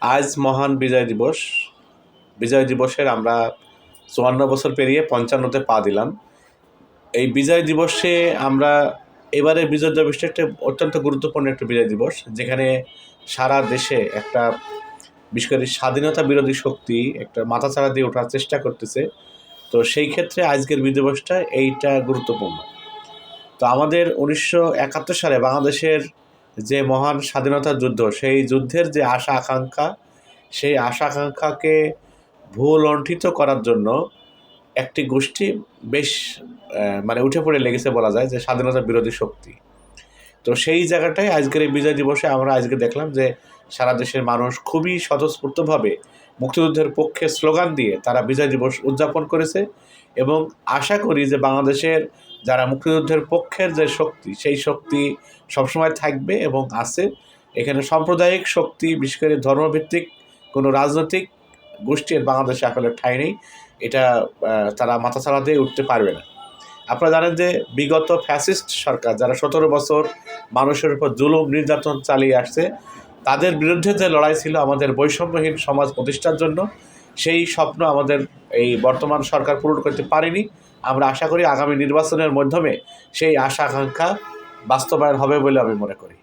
আজ মহান বিজয় দিবস। বিজয় দিবসের আমরা ৫৪ বছর পেরিয়ে ৫৫তে পা দিলাম। এই বিজয় দিবসে আমরা এবারের বিজয় দিবসটা একটা অত্যন্ত গুরুত্বপূর্ণ একটা বিজয় দিবস, যেখানে সারা দেশে একটা বিশেষ করে স্বাধীনতা বিরোধী শক্তি একটা মাথাচাড়া দিয়ে ওঠার চেষ্টা করতেছে। তো সেই ক্ষেত্রে আজকের বিজয় দিবসটা এইটা গুরুত্বপূর্ণ। তো আমাদের ১৯৭১ সালে বাংলাদেশের যে মহান স্বাধীনতা যুদ্ধ, সেই যুদ্ধের যে আশা আকাঙ্ক্ষা, সেই আশা আকাঙ্ক্ষাকে ভূলুণ্ঠিত করার জন্য একটি গোষ্ঠী বেশ মানে উঠে পড়ে লেগেছে বলা যায়, যে স্বাধীনতা বিরোধী শক্তি। তো সেই জায়গাটায় আজকের এই বিজয় দিবসে আমরা আজকে দেখলাম যে সারা দেশের মানুষ খুবই স্বতঃস্ফূর্তভাবে মুক্তিযুদ্ধের পক্ষে স্লোগান দিয়ে তারা বিজয় দিবস উদযাপন করেছে। এবং আশা করি যে বাংলাদেশের যারা মুক্তিযুদ্ধের পক্ষের যে শক্তি, সেই শক্তি সবসময় থাকবে এবং আছে। এখানে সাম্প্রদায়িক শক্তি, বিশেষ করে ধর্মভিত্তিক কোনো রাজনৈতিক গোষ্ঠীর বাংলাদেশে আসলে ঠাঁই নেই। এটা তারা মাথাচাড়া দিয়ে উঠতে পারবে না। আপনারা জানেন যে বিগত ফ্যাসিস্ট সরকার যারা ১৭ বছর মানুষের উপর জুলুম নির্যাতন চালিয়ে আসছে, তাদের বিরুদ্ধে যে লড়াই ছিল আমাদের বৈষম্যহীন সমাজ প্রতিষ্ঠার জন্য, সেই স্বপ্ন আমাদের এই বর্তমান সরকার পূরণ করতে পারেনি। আমরা আশা করি আগামী নির্বাচনের মাধ্যমে সেই আশা আকাঙ্ক্ষা বাস্তবায়ন হবে বলে আমি মনে করি।